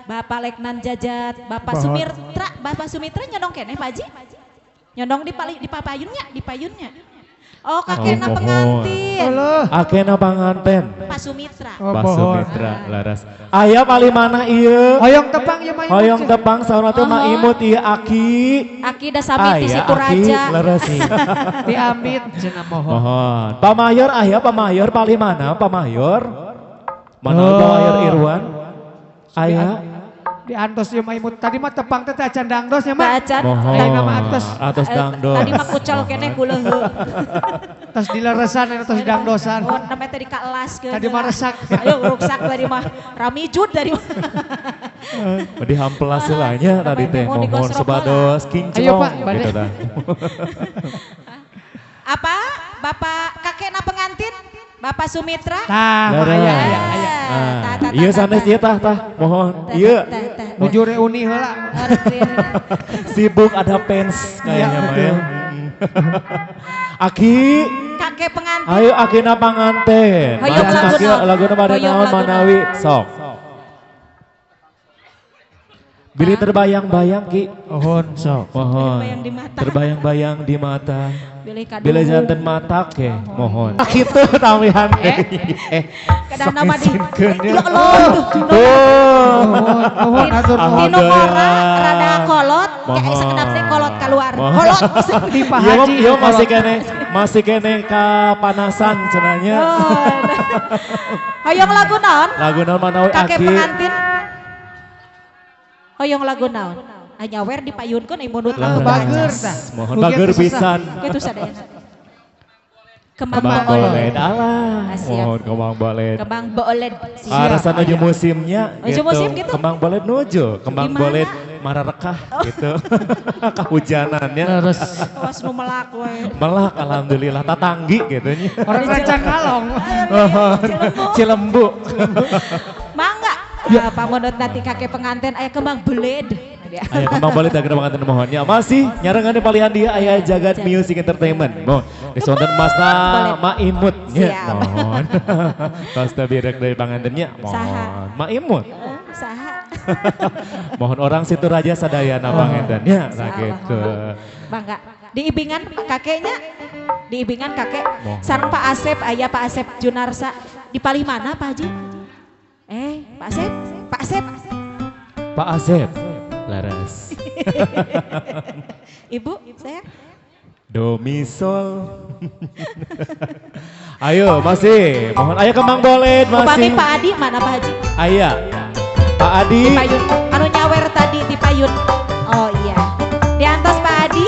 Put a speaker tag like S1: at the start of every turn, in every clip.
S1: Bapak Leknan Jajat, Bapak Sumitra nyodong keneh Pak Haji? Nyodong di payunnya. Oh kakekna pengantin.
S2: Akena panganten.
S1: Pak Sumitra.
S2: Pak Sumitra laras. Aya palimana ieu?
S3: Hoyong tepang ya Maimut.
S2: Hoyong tepang saurna teh Maimut ieu Aki.
S1: Aki da sami ti situ raja.
S2: Leres.
S3: Diambit cenah mohon.
S2: Mohon. Pamayor aya pamayor palimana pamayor? Mana pamayor Irwan? Aya.
S3: Di antos ya Maimut. Tadi mah tepang teh acan dangdos ya mah.
S1: Acan.
S3: Lain nama antos.
S2: Atos dangdos.
S1: Tadi mah kucel keneh kuleuheu.
S3: Tos dileresan atos dangdosan.
S1: Oh namanya tadi kaelaskeun.
S3: Tadi mah resak.
S1: Ayo ruksak tadi mah ramijut dari mah.
S2: Di hampelas heula nya tadi teh mohon sebados kinclong.
S3: Ayo Pak,
S2: gitu dah.
S1: Apa? Bapak kakekna pengantin? Bapak Sumitra?
S3: Tah, aya.
S2: Iya sanes ieu tah mohon. Ieu
S3: nuju reuni heula.
S2: Sibuk ada fans kayaknya mah ya. Aki
S1: kakek pengantin.
S2: ayo akina panganten.
S1: Hoyong
S2: laguna pada naon manawi sok. Bilih terbayang-bayang Ki.
S3: Mohon sok.
S2: Mohon. Terbayang-bayang di mata. Bila janten mata ke, mohon. Gitu tamihan.
S1: Kadang nama di
S3: Mohon atur mohon.
S1: Dino ora rada kolot, kayak sekedap teh kolot keluar. Kolot
S3: Di Pak Haji.
S2: Yo masih kene kapanasan cenanya.
S1: Hoyong lagu naon?
S2: Lagu naon manawi
S1: Kakek
S2: Aki.
S1: pengantin. Hoyong lagu naon? Nyawer dipayunkeun ieu munut lagu
S3: bager
S1: bacas.
S3: tah.
S2: Mohon bager pisan.
S1: Kitu sadayana.
S2: Kembang
S1: Kembang
S2: boled
S1: boled.
S2: alah.
S1: Siap.
S2: Mohon kembang boled.
S1: Kembang boled.
S2: Rasa nuju musimnya
S1: Nuju musim gitu?
S2: Kembang boled nuju, kembang
S1: Gimana?
S2: boled mararekah gitu. Kehujanannya.
S3: Terus
S1: Awas nu melak we.
S2: Melak alhamdulillah tatanggi gitu nya.
S3: orang rancang kalong.
S2: Cilembu.
S1: Mangga. Pamunut nanti kakek pengantin aya kembang boled.
S2: Ayo kembang boled agar pengantin mohonnya. Masih nyarengan di palihan dia aya Jagat Music Entertainment. Mohon. Disonten Masna Maimut nya. Mohon. Pasta birek dari pengantinnya. Mohon. Maimut.
S1: Saha?
S2: Mohon orang situ raja sadayana pangantinnya sakitu.
S1: Bangga. Diibingan kakeknya. Diibingan kakek.
S2: Mohon.
S1: Sareng Pak Asep, aya Pak Asep Junarsa. Di palih mana Pak Haji? Pak Asep, Pak Asep.
S2: Pak Asep. Laras.
S1: Ibu, saya.
S2: Domisol. Ayo masih. Mohon ayo kembang boled
S1: Upami
S2: masih.
S1: Pak Adi mana Pak Haji?
S2: Aya. Pak Adi.
S1: Di payun. Anu nyawer tadi di payun. Oh iya. Di antos Pak Adi.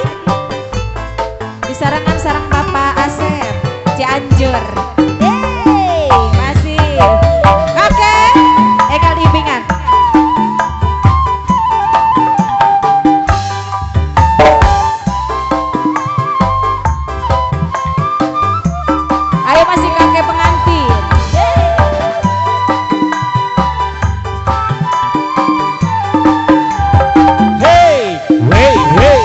S1: Di sarangan sarang Bapak Asep. Cianjur. Hey, masih. Kakek. Ekal diibingan. Ayo masih kakek pengantin.
S2: Hey, hey, hey.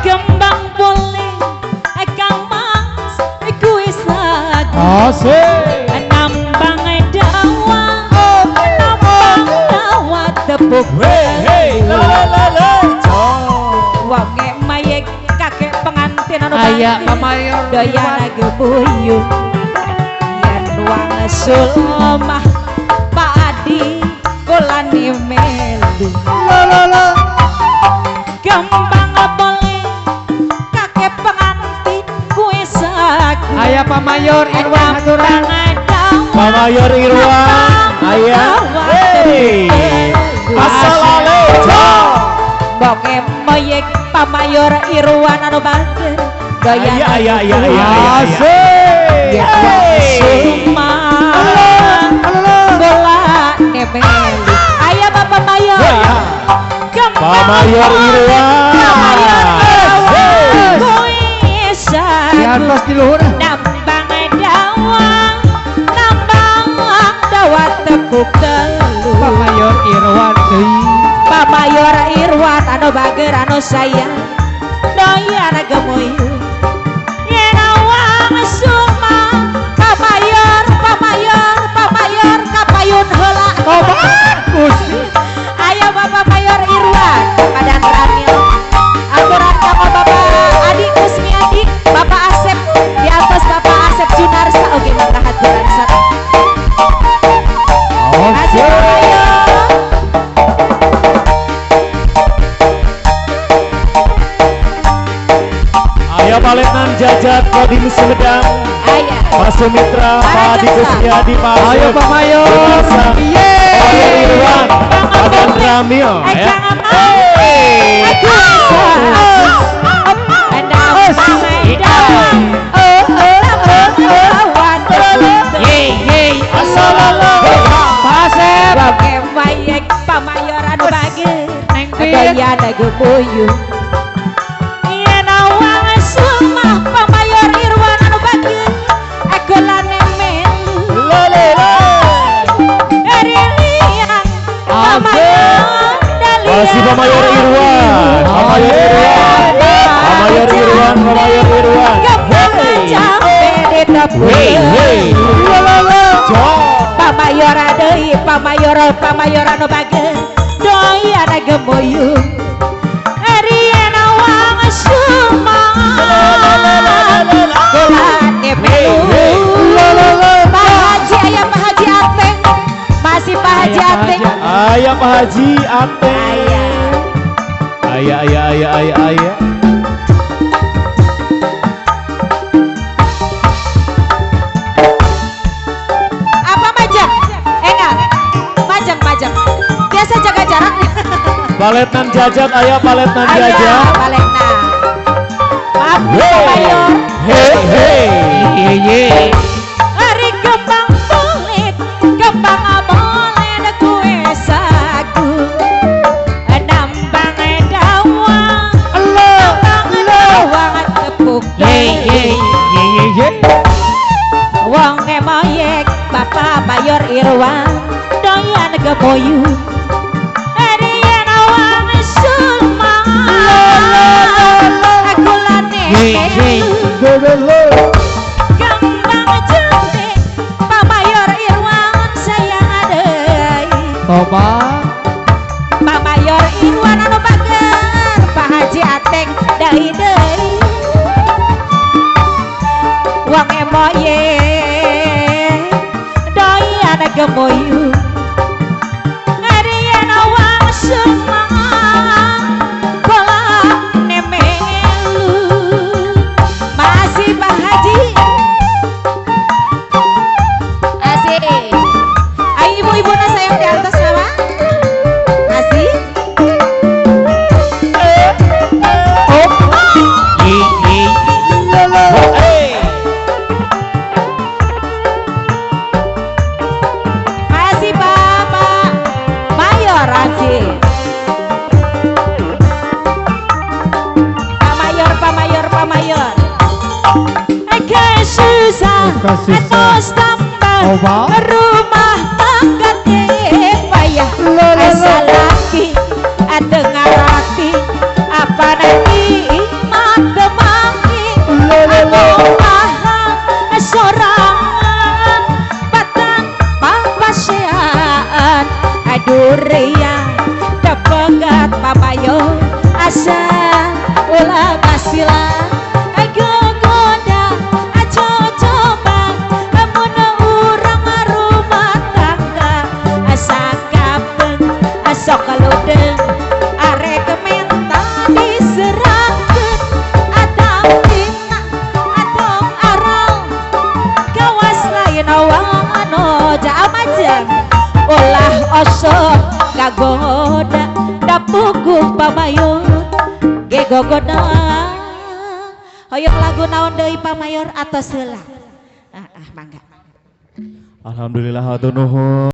S1: Kembang boleh, kang mas, kuis lagi.
S2: Asik.
S1: Nambang dawa, nambang dawa tepuk.
S2: Hey, hey, la la la.
S1: Wange mayek kakek pengantin anu
S3: Aya
S1: banting.
S3: pamayor
S1: Daya lagi buyung. Yen wang sulmah Pak Adi kolani melu.
S3: Lo.
S1: Kembang boleh kakek pengantin kuis lagi.
S3: Aya pamayor Irwan haturan.
S2: Pak Mayor Irwan. Aya. Hey. Assalamualaikum.
S1: Boke moyek pamayor Irwan anu bager. Gaya
S2: Aya.
S3: Asik.
S1: Suma bola nemeli. Aya Bapak Mayor.
S2: Pak Mayor Irwan.
S1: Kuisa
S3: Di atas di luhur.
S1: nambang dawang anu bager anu sayang doyan gemoyu yen awang suma pamayor kapayun heula
S3: Gusti.
S1: ayo Bapak Mayor Irwan Padan Ramil aturan sama Bapak Adi Kusmiadi Bapak Asep di atas Bapak Asep Junarsa oke mangga haturan satu kasih Pak Mayor.
S2: Ayo Pak Letnan Jajat Kodim Sumedang,
S1: Ayah.
S2: Pak Sumitra, Pak Adi Kusmiadi, Pak
S3: Ayo Pak Mayor.
S2: Junarsa,
S3: Yeay.
S2: Pak Irwan, Padan Ramil ya.
S1: Jangan Gemoyu yen awang sumah pamayor Irwan anu bageun agolane melu erilian pamayor
S2: Masih Pak Mayor Irwan, Pak Mayor Irwan, Pak Mayor Irwan, Pak Mayor Irwan.
S1: Pamayor deui pamayor anu bageun doyan gemoyu Ariana wang sumang golane melu Pak Haji aya Pak Haji Ateng masih Pak Haji Ateng
S2: Aya Pak Haji Ateng. Aya.
S1: apa majang enggak majang biasa jaga jarak
S2: Pak Letnan Jajat, aya Pak Letnan Jajat.
S1: Pak Letnan maaf Pak Mayor
S2: Hey.
S1: hari kembang kulit kembang abolen kue sagu nambang dawang tepuk wong emoyek Bapak Mayor Irwan doyan gemoyu erian awang sumang agulane kembang cantik Pak Mayor Irwan sayang adei Pak Mayor Irwan anu bager Pak Haji Ateng deui wong emoye doyan gemoyu ngarian awang sumang golane melu masih Pak Haji asik ayo ibu-ibu na sayang di atas nama masih masih Bapak Mayor Haji Pak Mayor susah atos tambah rumah tangga payah asal laki dengar hati apa nanti iman demaki anu mahal sorangan batang papasean adurian tepegat papayo asal ulah kasila goda aja coba amun urang rumah tangga asa kapeng sok kaludeng arek menta diserahkeun atau tina atau arang gawas lain awang anu jamajeng ulah osok gagoda dapuguh pamayor gegogoda hoyong lagu naon deui Pak Mayor atos heula mangga
S2: Alhamdulillah hatur nuhun.